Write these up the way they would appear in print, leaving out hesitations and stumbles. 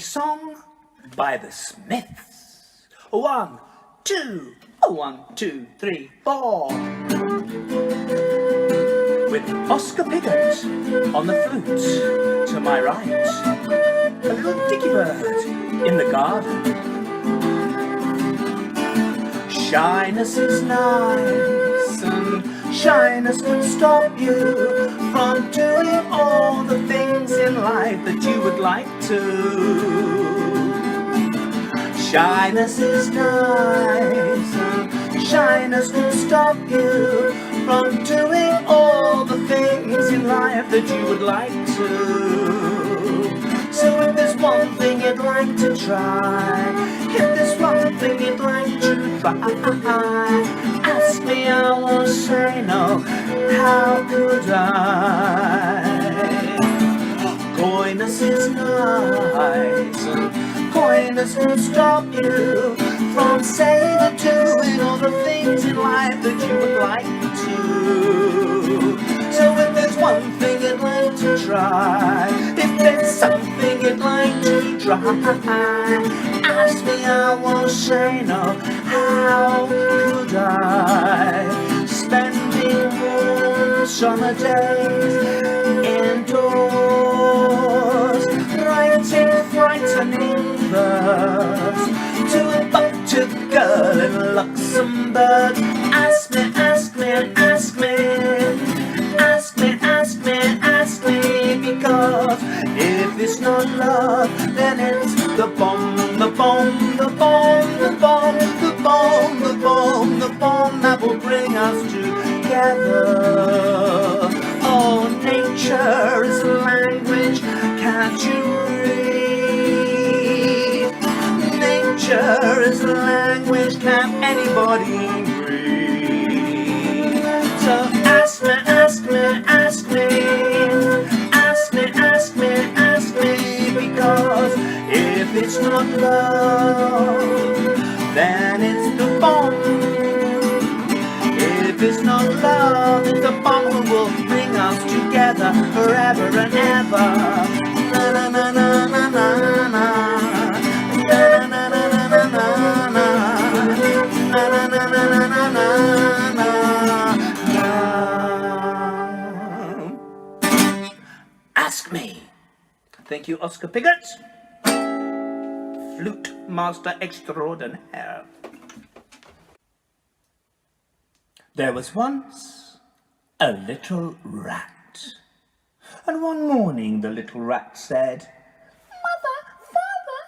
song by the Smiths. 1, 2, 1, 2, 3, 4. With Oscar Piggott on the flute to my right, a little dicky bird in the garden. Shyness is nice, and shyness can stop you from doing all the things in life that you would like to. Shyness is nice, and shyness can stop you from doing all the things in life that you would like to. So if there's one thing you'd like to try, if there's one thing you'd like to try, ask me, I won't say no. How could I? Coyness is nice, and coyness can stop you from saying and doing all the things in life that you would like to. So if there's one thing you'd like to try, if there's something you'd like to try, ask me, I won't say no. How could I? Spending warm summer days indoors, writing frightening verse to a buttered girl in Luxembourg. Ask me, ask me, ask me, ask me, ask me, ask me, because if it's not love, then it's the bomb, the bomb, the bomb, the bomb, the bomb, the bomb, the bomb that will bring us together. Oh, nature is language, can't you read? Nature is language, can't anybody read? So ask me, ask me, ask me, ask me, ask me, ask me, because if it's not love, then it's the bomb. If it's not love, it's the bomb who will bring us together forever and ever. Na na na na na na na. Na na na na na na na. Na na na na na na na. Ask me. Thank you, Oscar Piggott, flute master extraordinaire. There was once a little rat, and one morning the little rat said, Mother, Father,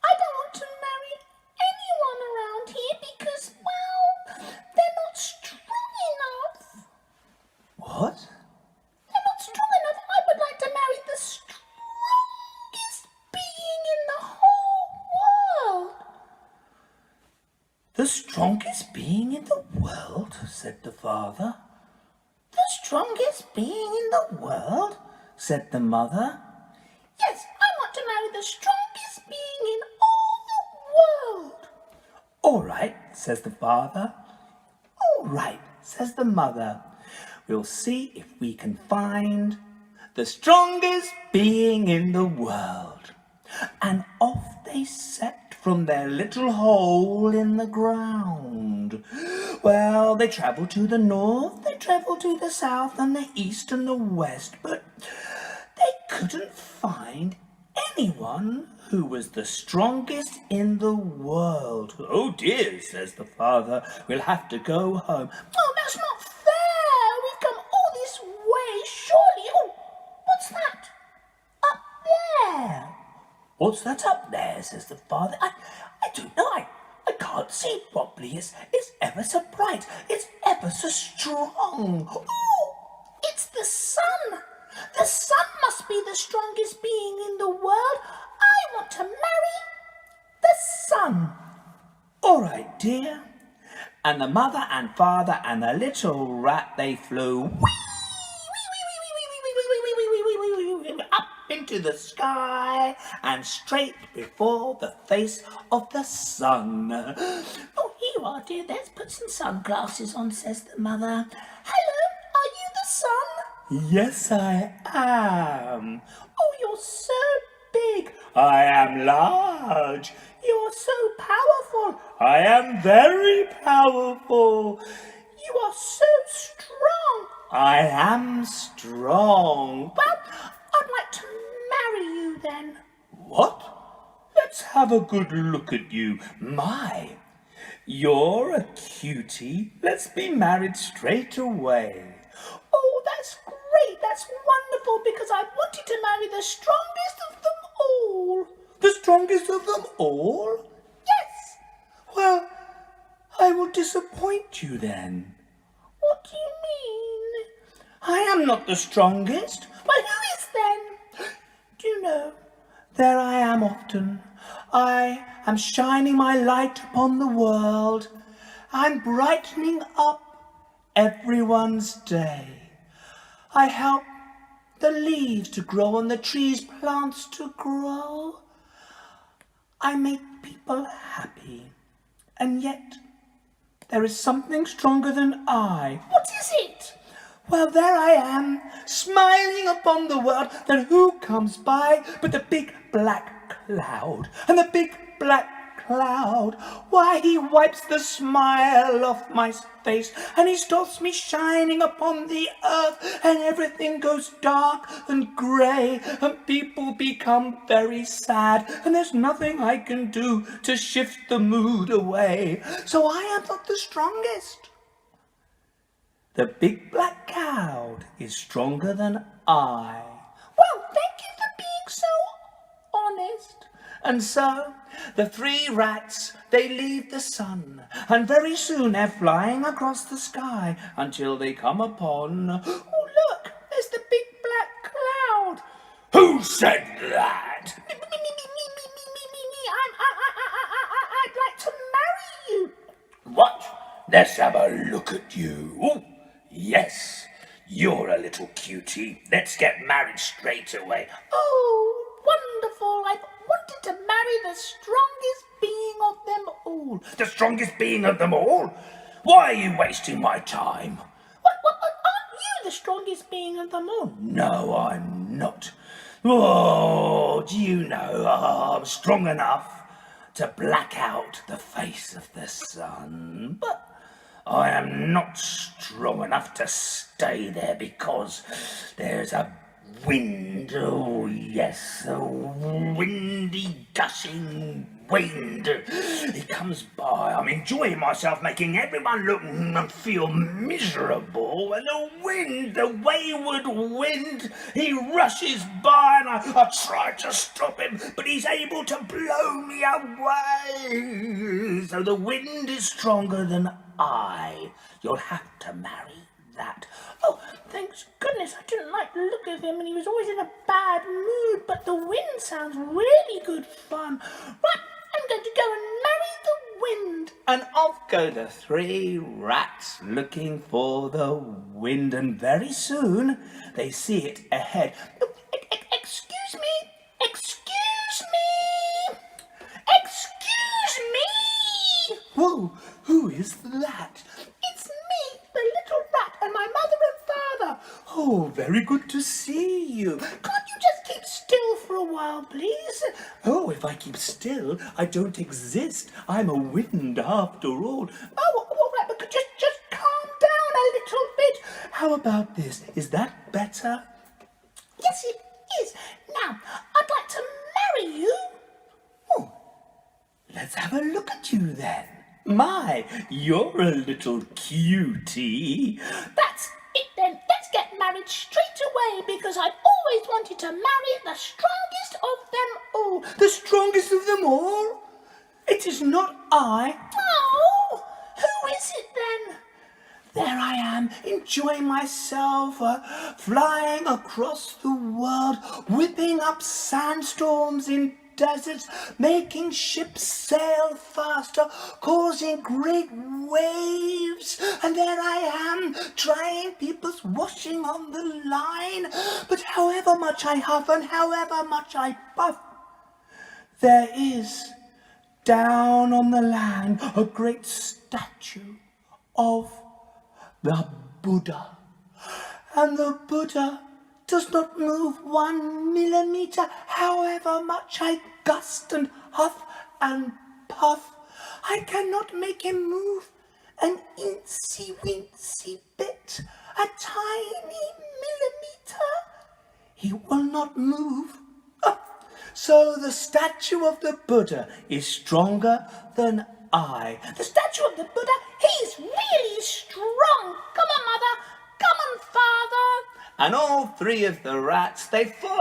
I don't want to marry anyone around here because, well, they're not strong enough. What? They're not strong enough. I would like to marry the strongest being in the whole world. The strongest being in the world, said the father. The strongest being in the world, said the mother. Yes, I want to marry the strongest being in all the world. All right, says the father. All right, says the mother. We'll see if we can find the strongest being in the world. And off they set from their little hole in the ground. Well, they travelled to the north, they travelled to the south and the east and the west, but they couldn't find anyone who was the strongest in the world. Oh dear, says the father, we'll have to go home. Oh, that's not fair. We've come all this way, surely. Oh, what's that? Up there. What's that up there, says the father. I don't know, I can't see properly. It's ever so bright, it's ever so strong. Oh, it's the sun. The sun must be the strongest being in the world. I want to marry the sun. All right, dear. And the mother and father and the little rat, they flew up into the sky and straight before the face of the sun. Oh, here you are, dear. Let's put some sunglasses on, says the mother. Hello, are you the sun? Yes, I am. Oh, you're so big. I am large. You're so powerful. I am very powerful. You are so strong. I am strong. Well, I'd like to marry you then. What? Let's have a good look at you. My, you're a cutie. Let's be married straight away. Oh, that's great. That's wonderful because I wanted to marry the strongest of them all. The strongest of them all? Yes. Well, I will disappoint you then. What do you mean? I am not the strongest. Well, who is then? Do you know, there I am often. I am shining my light upon the world. I'm brightening up everyone's day. I help the leaves to grow on the trees, plants to grow. I make people happy. And yet, there is something stronger than I. What is it? Well, there I am, smiling upon the world. Then who comes by but the big black cloud? And the big black cloud, why, he wipes the smile off my face, and he stops me shining upon the earth, and everything goes dark and grey, and people become very sad, and there's nothing I can do to shift the mood away. So I am not the strongest. The big black cloud is stronger than I. Well, thank you for being so honest. And so the 3 rats, they leave the sun, and very soon they're flying across the sky until they come upon... Oh, look, there's the big black cloud. Who said that? Me. I'd like to marry you. What? Let's have a look at you. Oh, yes, you're a little cutie. Let's get married straight away. Oh, wonderful. I've wanted to marry the strongest being of them all. The strongest being of them all? Why are you wasting my time? What, aren't you the strongest being of them all? No, I'm not. Oh, do you know, I'm strong enough to black out the face of the sun. But I am not strong enough to stay there because there's a wind. Oh, yes, a windy, gushing wind. It comes by. I'm enjoying myself, making everyone look and feel miserable. And the wayward wind, he rushes by, and I try to stop him, but he's able to blow me away. So the wind is stronger than I. You'll have to marry that. Oh, thanks goodness. I didn't like the look of him, and he was always in a bad mood, but the wind sounds really good fun. Right, I'm going to go and marry the wind. And off go the 3 rats looking for the wind, and very soon they see it ahead. Excuse me. Excuse me. Whoa, who is that? It's me, the little rat, and my mother and father. Oh, very good to see you. Can't you just keep still for a while, please? Oh, if I keep still, I don't exist. I'm a wind after all. Oh, all right, but just calm down a little bit. How about this? Is that better? Yes, it is. Now, I'd like to marry you. Oh, let's have a look at you then. My, you're a little cutie. That's it then. Let's get married straight away because I've always wanted to marry the strongest of them all. The strongest of them all? It is not I. Oh, who is it then? There I am, enjoying myself, flying across the world, whipping up sandstorms in deserts, making ships sail faster, causing great waves. And there I am, trying people's washing on the line. But however much I huff and however much I puff, there is, down on the land, a great statue of the Buddha. And the Buddha does not move 1 millimeter, however much I gust and huff and puff. I cannot make him move an incy-wincy bit, a tiny millimeter. He will not move. So the statue of the Buddha is stronger than I. The statue of the Buddha, he's really strong. Come on, Mother. Come on, Father. And all 3 of the rats, they fall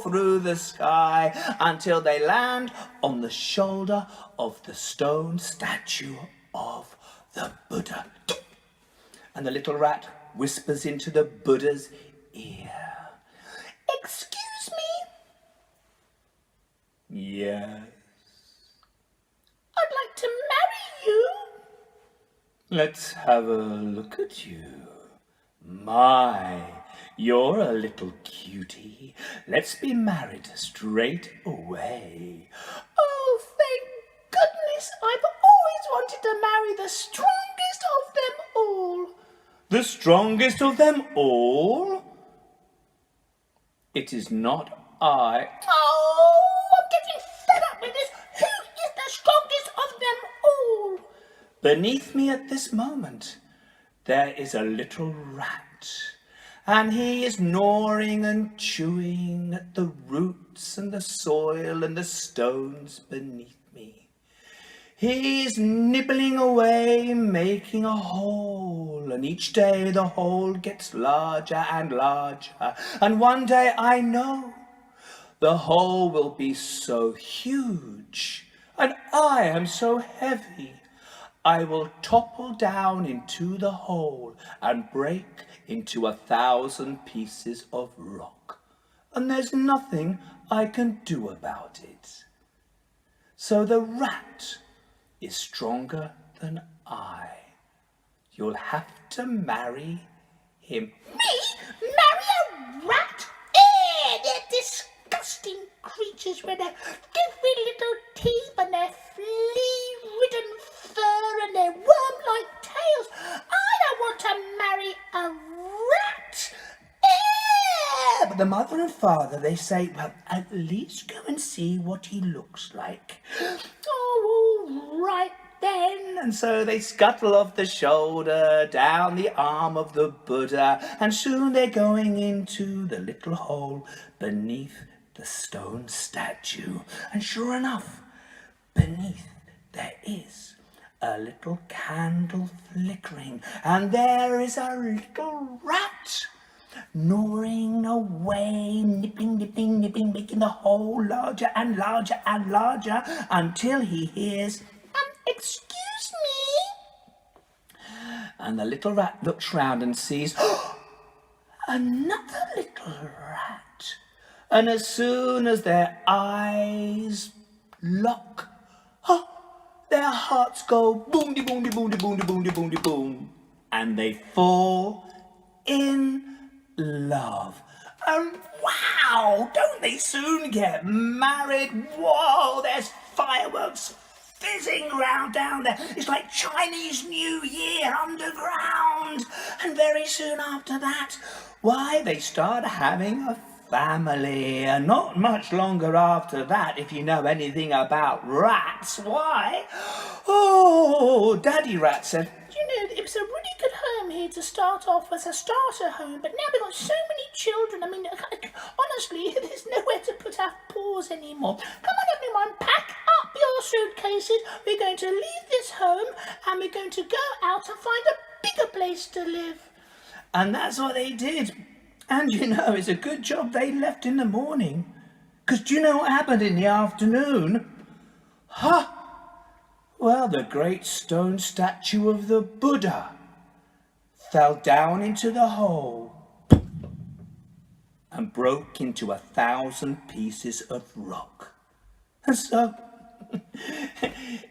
through the sky until they land on the shoulder of the stone statue of the Buddha. And the little rat whispers into the Buddha's ear. Excuse me? Yes. I'd like to marry you. Let's have a look at you. My, you're a little cutie. Let's be married straight away. Oh, thank goodness. I've always wanted to marry the strongest of them all. The strongest of them all? It is not I. Oh, I'm getting fed up with this. Who is the strongest of them all? Beneath me at this moment, there is a little rat, and he is gnawing and chewing at the roots and the soil and the stones beneath me. He is nibbling away, making a hole, and each day the hole gets larger and larger, and one day I know the hole will be so huge, and I am so heavy, I will topple down into the hole and break into 1,000 pieces of rock, and there's nothing I can do about it. So the rat is stronger than I. You'll have to marry him. Me? Marry a rat? They're disgusting creatures with their goofy little teeth and their flea-ridden fur and their worm-like tails. I don't want to marry a rat. But the mother and father, they say, well, at least go and see what he looks like. Oh, all right then. And so they scuttle off the shoulder, down the arm of the Buddha, and soon they're going into the little hole beneath the stone statue. And sure enough, beneath there is a little candle flickering, and there is a little rat gnawing away, nipping, making the hole larger and larger and larger until he hears, Excuse me? and the little rat looks round and sees another little rat. And as soon as their eyes lock, their hearts go boom-de, boom-de, boom-de, boom-de, boom-de, boom-de, boom, and they fall in love. And wow, don't they soon get married? Whoa, there's fireworks fizzing round down there. It's like Chinese New Year underground. And very soon after that, why, they start having a family. And not much longer after that, if you know anything about rats, why? Oh, Daddy Rat said, You know, it was a really good home here to start off as a starter home, but now we've got so many children. I mean, honestly, there's nowhere to put our paws anymore. Come on, everyone, pack up your suitcases. We're going to leave this home and we're going to go out and find a bigger place to live. and that's what they did. And you know, it's a good job they left in the morning. Because do you know what happened in the afternoon? Well, the great stone statue of the Buddha fell down into the hole and broke into 1,000 pieces of rock. And so,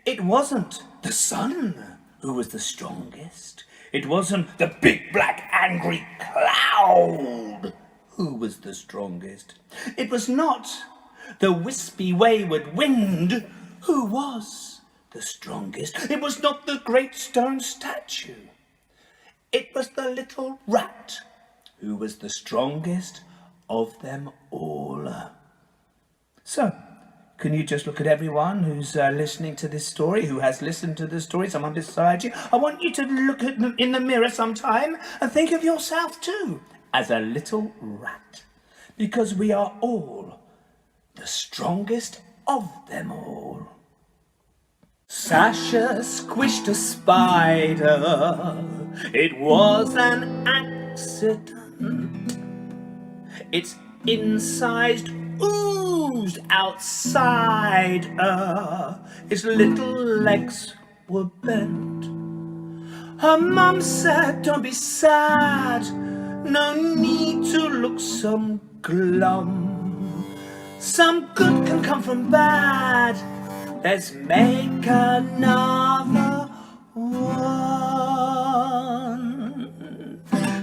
it wasn't the sun who was the strongest. It wasn't the big black angry cloud who was the strongest. It was not the wispy wayward wind who was the strongest. It was not the great stone statue. It was the little rat who was the strongest of them all. So, can you just look at everyone who's listening to this story, who has listened to this story, someone beside you? I want you to look at them in the mirror sometime and think of yourself too as a little rat, because we are all the strongest of them all. Sasha squished a spider. It was an accident. Its insides oozed outside her. Its little legs were bent. Her mum said, "Don't be sad. No need to look so glum. Some good can come from bad. Let's make another one."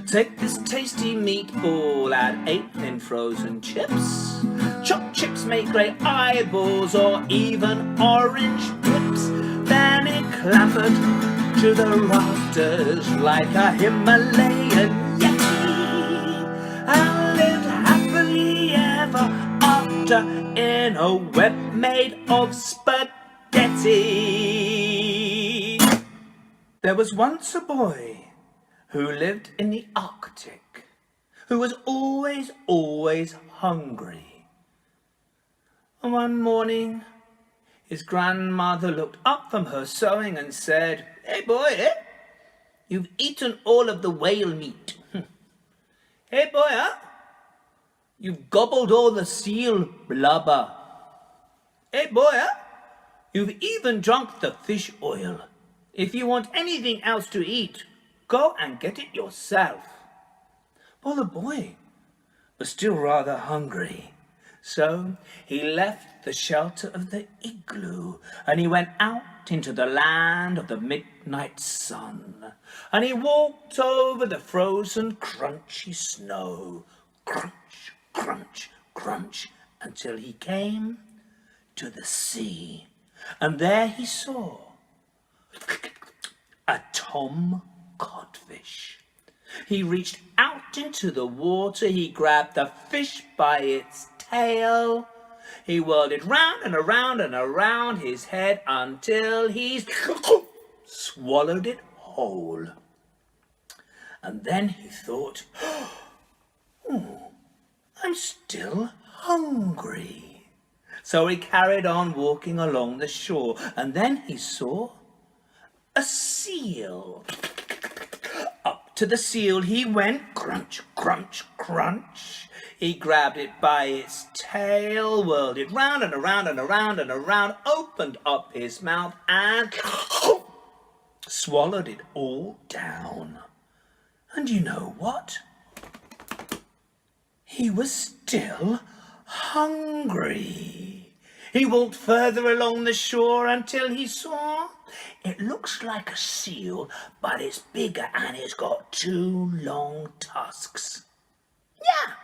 Take this tasty meatball, add 8 thin frozen chips. Chopped chips make great eyeballs or even orange pips. Then it clambered to the rafters like a Himalayan yeti and lived happily ever after in a web made of spaghetti. There was once a boy who lived in the Arctic, who was always hungry. And one morning, his grandmother looked up from her sewing and said, "Hey boy, you've eaten all of the whale meat. Hey boy, you've gobbled all the seal blubber. Hey boy, you've even drunk the fish oil. If you want anything else to eat, go and get it yourself." Well, the boy was still rather hungry, so he left the shelter of the igloo and he went out into the land of the midnight sun, and he walked over the frozen crunchy snow, crunch, crunch, crunch, until he came to the sea, and there he saw a tom codfish. He reached out into the water, he grabbed the fish by its tail, he whirled it round and around and around his head until he swallowed it whole. And then he thought, I'm still hungry. So he carried on walking along the shore, and then he saw a seal. Up to the seal he went, crunch, crunch, crunch. He grabbed it by its tail, whirled it round and around and around and around, opened up his mouth and swallowed it all down. And you know what? He was still hungry. He walked further along the shore until he saw, it looks like a seal, but it's bigger and it's got 2 long tusks. Yeah,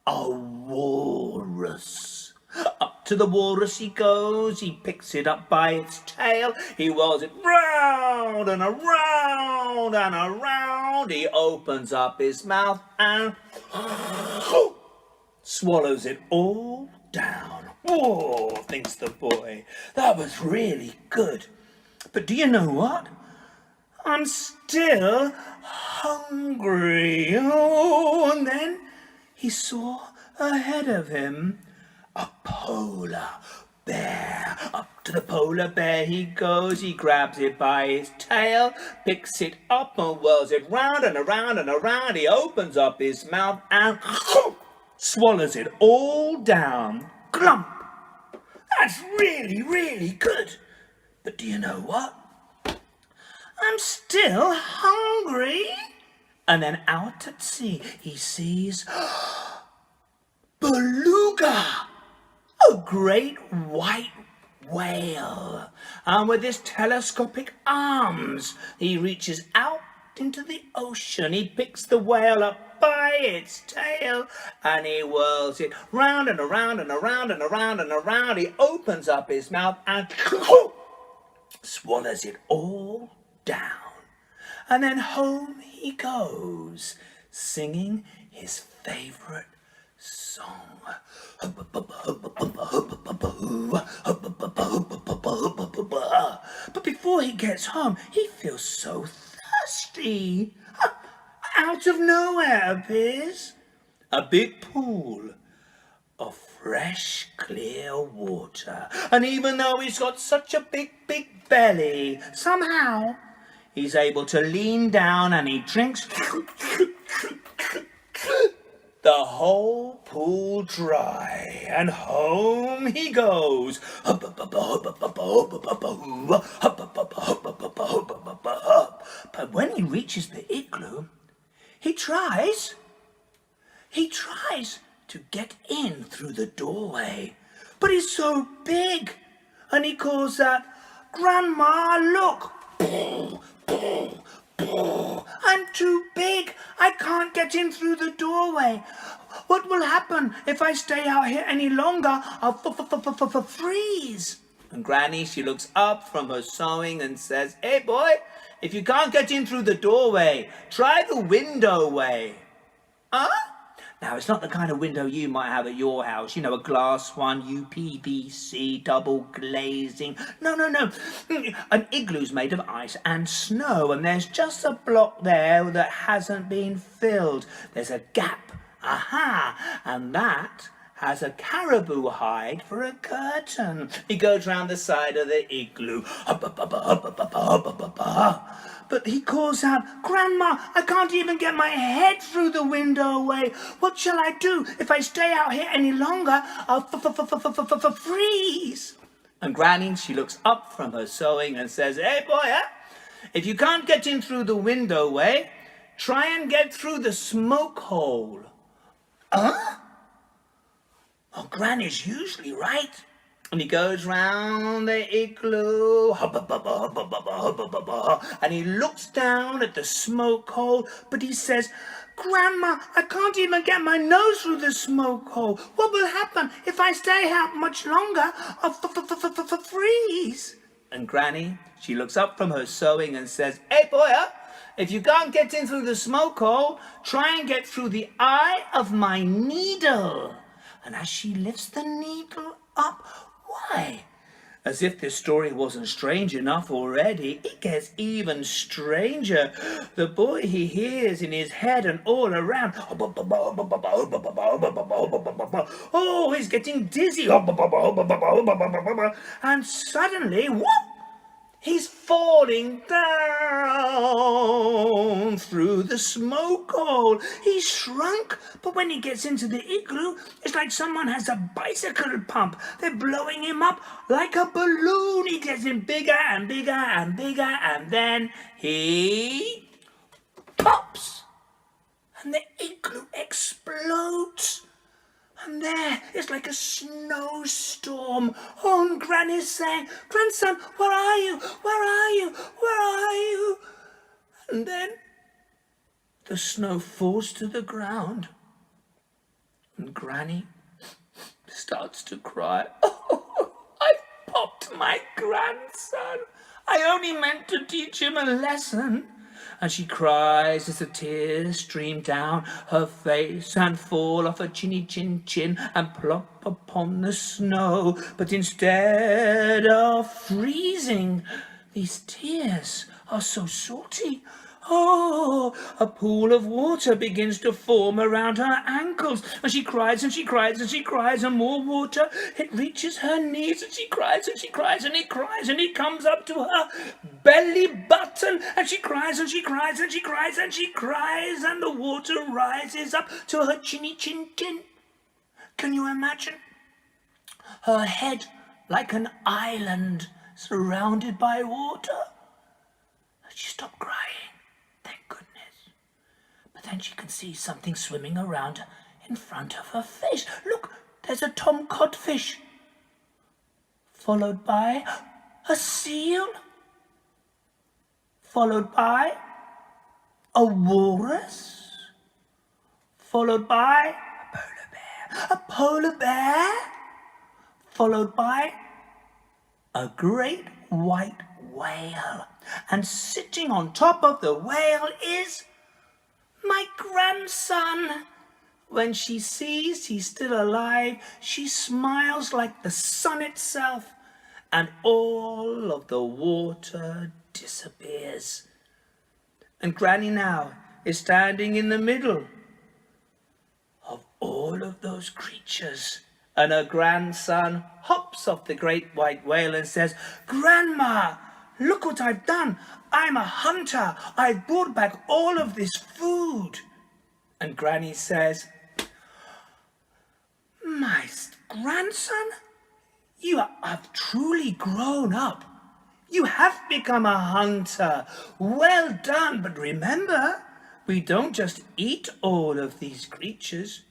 a walrus. Up to the walrus he goes, he picks it up by its tail, he whirls it round and around and around, he opens up his mouth and swallows it all down. "Whoa," thinks the boy, "that was really good. But do you know what? I'm still hungry." Oh, and then he saw ahead of him a polar bear. Up to the polar bear he goes, he grabs it by its tail, picks it up and whirls it round and around and around, he opens up his mouth and swallows it all down. Glump! That's really, really good. But do you know what? I'm still hungry. And then out at sea, he sees beluga, a great white whale. And with his telescopic arms, he reaches out into the ocean. He picks the whale up by its tail and he whirls it round and around and around and around and around. He opens up his mouth and swallows it all down. And then home he goes, singing his favorite song. But before he gets home, he feels so thirsty. Out of nowhere appears a big pool of fresh, clear water. And even though he's got such a big belly, somehow he's able to lean down and he drinks the whole pool dry, and home he goes. But when he reaches the igloo, he tries to get in through the doorway, but he's so big, and he calls out, "Grandma, look! I'm too big. I can't get in through the doorway. What will happen if I stay out here any longer? I'll freeze." And Granny, she looks up from her sewing and says, "Hey boy, if you can't get in through the doorway, try the window way." Huh? Now, it's not the kind of window you might have at your house, you know, a glass one, UPVC, double glazing. No. An igloo's made of ice and snow, and there's just a block there that hasn't been filled. There's a gap. Aha! And that has a caribou hide for a curtain. He goes round the side of the igloo. But he calls out, "Grandma, I can't even get my head through the window way. What shall I do? If I stay out here any longer, I'll freeze." And Granny, she looks up from her sewing and says, "Hey boy, if you can't get in through the window way, try and get through the smoke hole." Huh? Well, Granny's usually right. And he goes round the igloo, and he looks down at the smoke hole, but he says, "Grandma, I can't even get my nose through the smoke hole. What will happen if I stay out much longer? I'll freeze." And Granny, she looks up from her sewing and says, "Hey boy, if you can't get in through the smoke hole, try and get through the eye of my needle." And as she lifts the needle up, why, as if this story wasn't strange enough already, it gets even stranger. The boy, he hears in his head and all around, oh, he's getting dizzy. And suddenly, whoop! He's falling down through the smoke hole. He's shrunk, but when he gets into the igloo, it's like someone has a bicycle pump. They're blowing him up like a balloon. He gets in bigger and bigger and bigger, and then he pops, and the igloo explodes. And there, it's like a snowstorm. Oh, and Granny's saying, "Grandson, where are you? Where are you? Where are you?" And then the snow falls to the ground. And Granny starts to cry. "Oh, I popped my grandson. I only meant to teach him a lesson." And she cries as the tears stream down her face and fall off her chinny chin and plop upon the snow. But instead of freezing, these tears are so salty. Oh, a pool of water begins to form around her ankles, and she cries and she cries and she cries, and more water, it reaches her knees, and she cries and she cries and it cries, and it comes up to her belly button, and she cries and she cries and she cries and she cries, and the water rises up to her chinny chin. Can you imagine? Her head like an island surrounded by water. She stopped crying. But then she can see something swimming around in front of her face. Look, there's a tom codfish, followed by a seal, followed by a walrus, followed by a polar bear, followed by a great white whale. And sitting on top of the whale is my grandson. When she sees he's still alive, she smiles like the sun itself, and all of the water disappears. And Granny now is standing in the middle of all of those creatures. And her grandson hops off the great white whale and says, "Grandma, look what I've done. I'm a hunter. I've brought back all of this food." And Granny says, "My grandson, you have truly grown up. You have become a hunter. Well done. But remember, we don't just eat all of these creatures.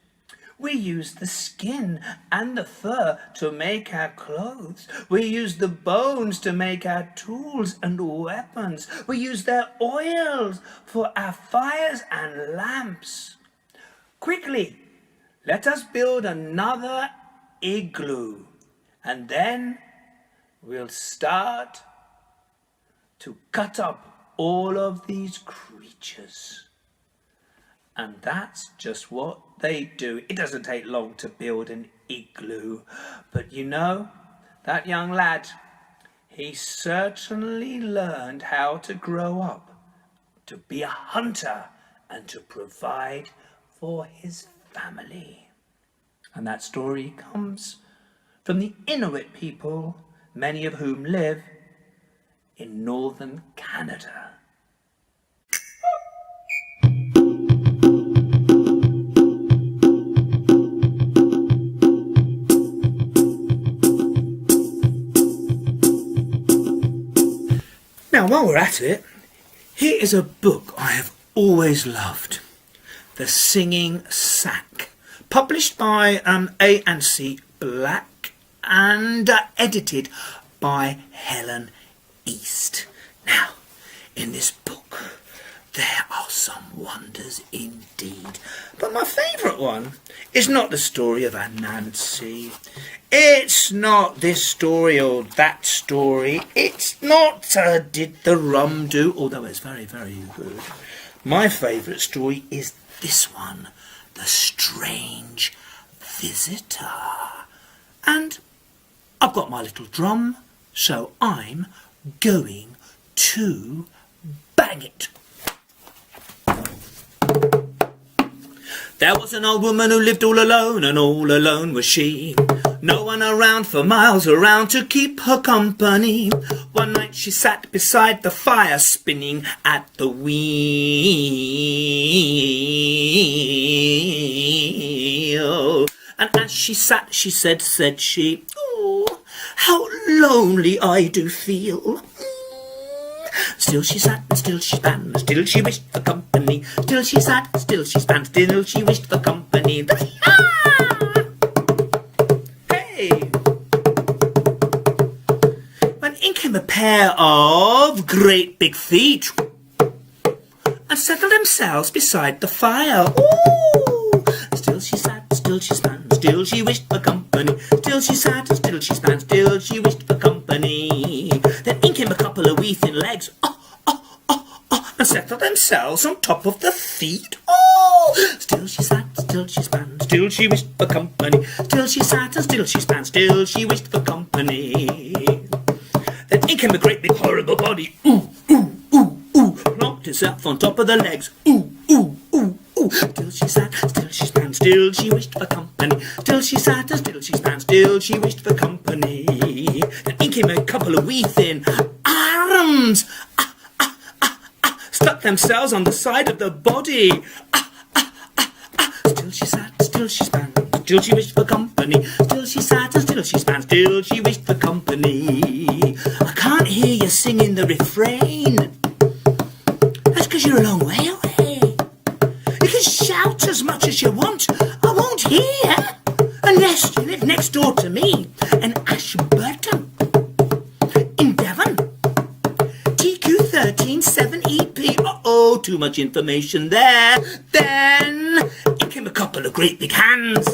We use the skin and the fur to make our clothes. We use the bones to make our tools and weapons. We use their oils for our fires and lamps. Quickly, let us build another igloo, and then we'll start to cut up all of these creatures." And that's just what they do. It doesn't take long to build an igloo. But you know, that young lad, he certainly learned how to grow up, to be a hunter, and to provide for his family. And that story comes from the Inuit people, many of whom live in northern Canada. Now, while we're at it, here is a book I have always loved, The Singing Sack, published by A&C Black and edited by Helen East. Now, in this book, there are some wonders indeed. But my favourite one is not the story of Anansi. It's not this story or that story. It's not Did the Rum Do, although it's very, very good. My favourite story is this one, The Strange Visitor. And I've got my little drum, so I'm going to bang it. There was an old woman who lived all alone, and all alone was she. No one around for miles around to keep her company. One night she sat beside the fire, spinning at the wheel. And as she sat, she said she, "Oh, how lonely I do feel." Still she sat, and still she span, and still she wished for company. Still she sat, and still she span, still she wished for company. Hey! When in came a pair of great big feet and settled themselves beside the fire. Ooh! Still she sat, still she span, still she wished for company. Still she sat, still she span, still she wished for company. Then in came a couple of wee thin legs, and settled themselves on top of the feet. Oh! Still she sat, still she span, still she wished for company. Still she sat, and still she span, still she wished for company. Then in came a great big horrible body. Ooh, ooh, ooh, ooh, plonked itself on top of the legs. Ooh, ooh, ooh, ooh. Still she sat, still she span, still she wished for company. Still she sat, and still she span, still she wished for company. Then in came a couple of wee thin arms, stuck themselves on the side of the body. Still she sat, still she span, still she wished for company. Still she sat, and still she span, still she wished for company. I can't hear you singing the refrain. That's because you're a long way away. You can shout as much as you want. I won't hear unless you live next door to me in Ashburton, in Devon. TQ137EP. Uh-oh, too much information there. Then in came a couple of great big hands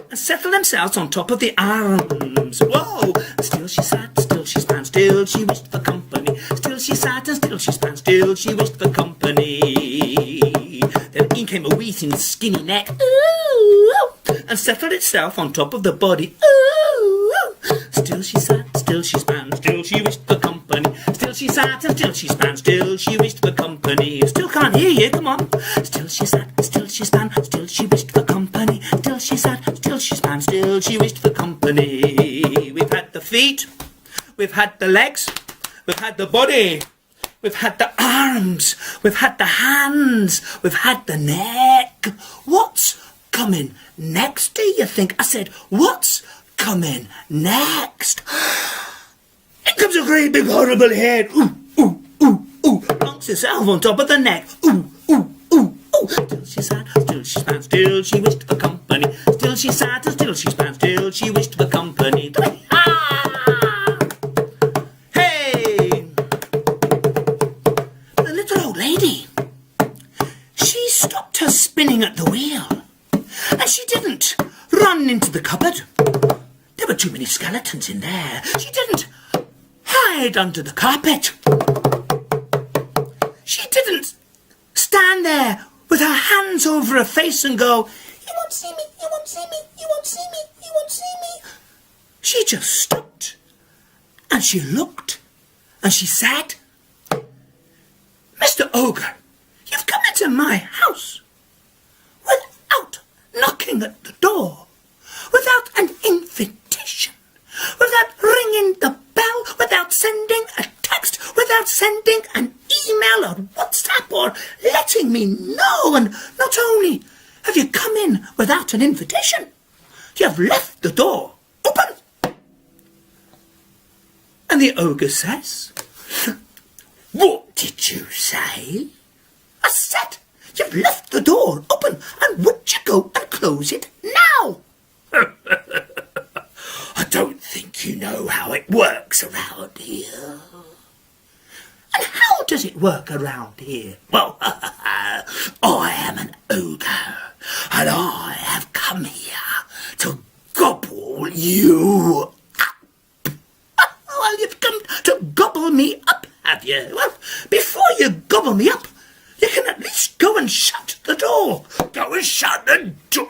and settled themselves on top of the arms. Whoa! Still she sat, still she span, still she wished for company. Still she sat, and still she span, still she wished for company. came a wee thin skinny neck, ooh, and settled itself on top of the body, ooh. Still she sat, still she span, still she wished for company. Still she sat and still she span, still she wished for company. Still can't hear you, come on. Still she sat, still she span, still she wished for company. Still she sat, still she span, still she wished for company. We've had the feet, we've had the legs, we've had the body, we've had the arms, we've had the hands, we've had the neck. What's coming next, do you think? I said, what's coming next? In comes a great big horrible head. Ooh, ooh, ooh, ooh. Plonks herself on top of the neck. Ooh, ooh, ooh, ooh. Still she sat, still she span, still she wished for company. Still she sat and still she span, still she wished for company. Ah! Hey! The little old lady, she stopped her spinning at the wheel. And she didn't run into the cupboard. There were too many skeletons in there. She didn't hide under the carpet. She didn't stand there with her hands over her face and go, "You won't see me, you won't see me, you won't see me, you won't see me." She just stopped and she looked and she said, "Mr. Ogre, you've come into my house without knocking at the door, without an invitation, without ringing the bell, without sending a text, without sending an email or WhatsApp or letting me know. And not only have you come in without an invitation, you've left the door open." And the ogre says, "What did you say?" I said, "You've left the door open, and would you go and close it now?" "I don't think you know how it works around here." "And how does it work around here?" "Well, I am an ogre, and I have come here to gobble you up." "Well, you've come to gobble me up, have you? Well, before you gobble me up, you can at least go and shut the door." "Go and shut the door?"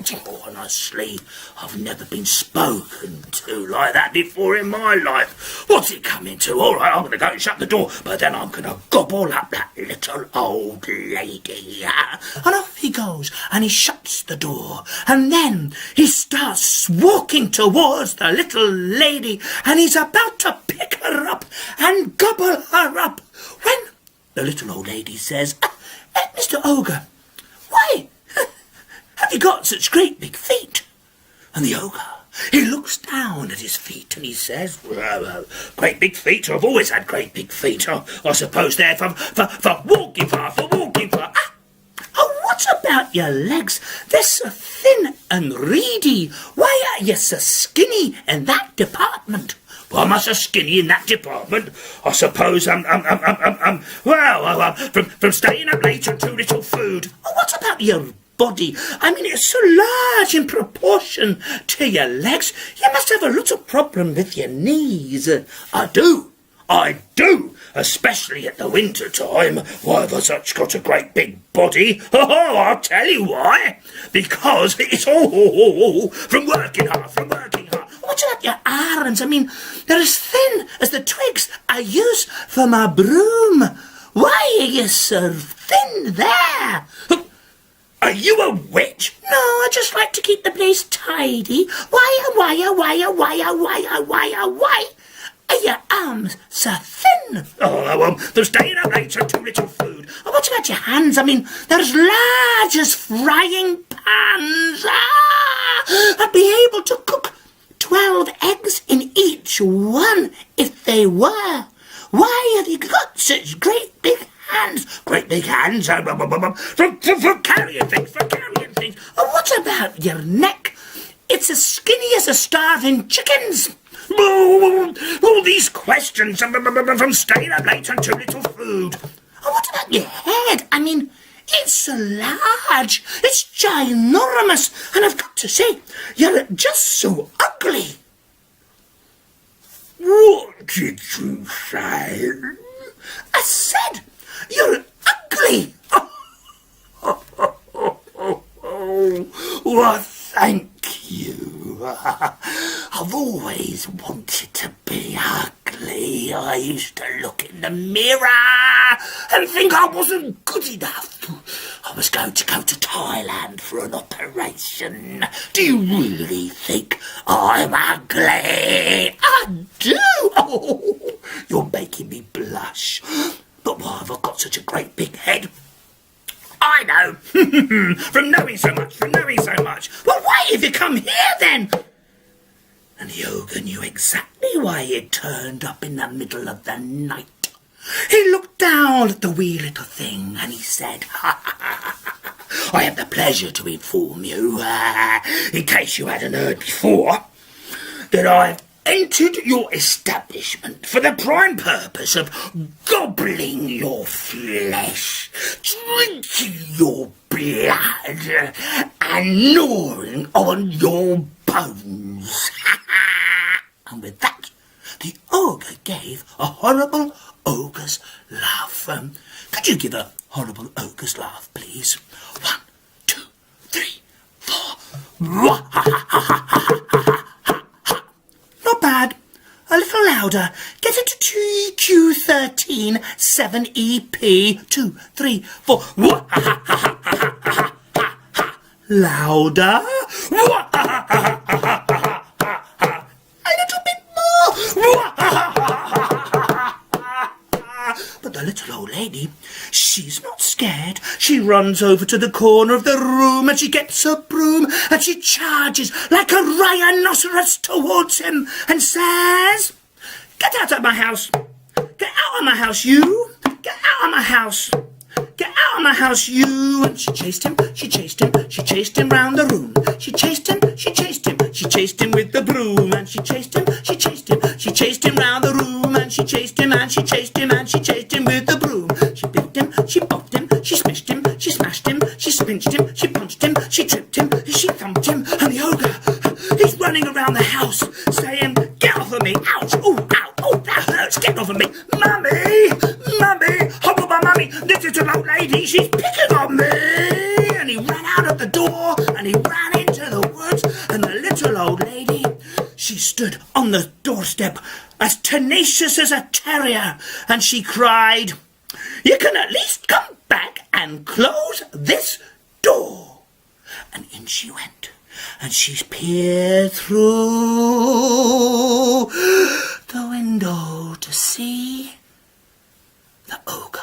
Honestly, I've never been spoken to like that before in my life. What's it coming to? All right, I'm going to go and shut the door, but then I'm going to gobble up that little old lady. And off he goes, and he shuts the door, and then he starts walking towards the little lady, and he's about to pick her up and gobble her up, when the little old lady says, "Mr. Ogre, why have you got such great big feet?" And the ogre, he looks down at his feet and he says, "Well, great big feet. I've always had great big feet. I suppose they're for walking far, for walking far." "Oh, what about your legs? They're so thin and reedy. Why are you so skinny in that department?" "Why am I so skinny in that department? I suppose from staying up late and too little food." "Oh, what about your body? I mean, it's so large in proportion to your legs. You must have a little problem with your knees." I do, especially at the winter time. Why have I such got a great big body? Oh, I'll tell you why. Because it's all from working hard, What about your arms? I mean, they're as thin as the twigs I use for my broom. Why are you so thin there?" "Are you a witch?" "No, I just like to keep the place tidy. Why are your arms so thin?" "Oh, from staying up late and too little food." "Oh, what about your hands? I mean, they're as large as frying pans. I'd be able to cook 12 eggs in each one if they were. Why have you got such great big hands?" "Great big hands? For carrying things. Oh, what about your neck? It's as skinny as a starving chicken's." All these questions from staying up late and too little food." "Oh, what about your head? I mean, it's so large, it's ginormous, and I've got to say, you're just so ugly." "What did you say?" "I said, you're ugly." Well, thank you. I've always wanted to be ugly. I used to look in the mirror and think I wasn't good enough. I was going to go to Thailand for an operation. Do you really think I'm ugly? I do. Oh, you're making me blush. But why have I got such a great big head? I know. From knowing so much. Well, why have you come here then? And the ogre knew exactly why he had turned up in the middle of the night. He looked down at the wee little thing and he said, I have the pleasure to inform you, in case you hadn't heard before, that I've entered your establishment for the prime purpose of gobbling your flesh, drinking your blood, and gnawing on your bones. And with that, the ogre gave a horrible ogre's laugh. Could you give a horrible ogre's laugh, please? 1, 2, 3, 4. Not bad. A little louder. Get it to TQ13 7EP 2, 3, 4. Louder. A little bit more. But the little old lady, she's not scared. She runs over to the corner of the room and she gets her broom and she charges like a rhinoceros towards him and says, Get out of my house! Get out of my house, you! Get out of my house! Get out of my house, you! And she chased him round the room. She chased him with the broom. And she chased him round the room. And she chased him with the broom. She biffed him, she bopped him, she smished him, she smashed him, she pinched him, she punched him, she tripped him, she thumped him. And the ogre, he's running around the house saying, Get off of me! Ouch! Oh, ow! Oh, that hurts! Get off of me! Mummy! Oh, my mummy! This little old lady, she's picking on me! And he ran out of the door and he ran into the woods and the little old lady, she stood on the doorstep as tenacious as a terrier and she cried, You can at least come back and close this door. And in she went. And she's peered through the window to see the ogre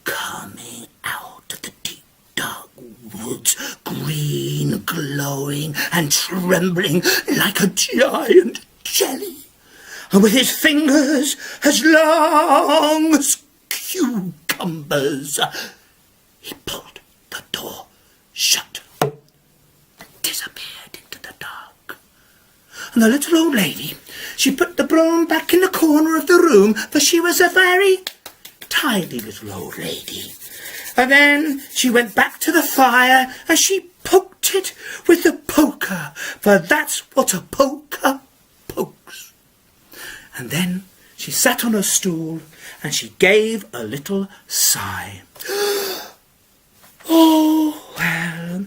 coming out of the deep dark woods, green, glowing and trembling like a giant jelly, and with his fingers as long as cucumbers, he pulled the door shut. Disappeared into the dark. And the little old lady, she put the broom back in the corner of the room, for she was a very tidy little old lady. And then she went back to the fire and she poked it with the poker, for that's what a poker pokes. And then she sat on her stool and she gave a little sigh. Oh, well.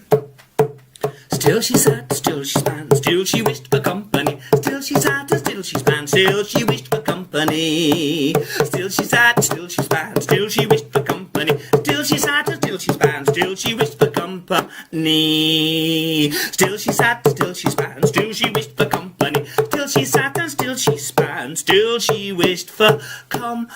Still she sat, still she span, still she wished for company. Still she sat, still she span, still she wished for company. Still she sat, still she span, still she wished for company. Still she sat, still she span, still she wished for company. Still she sat, still she span, still she wished for company. Still she sat and still she span, still she wished for company.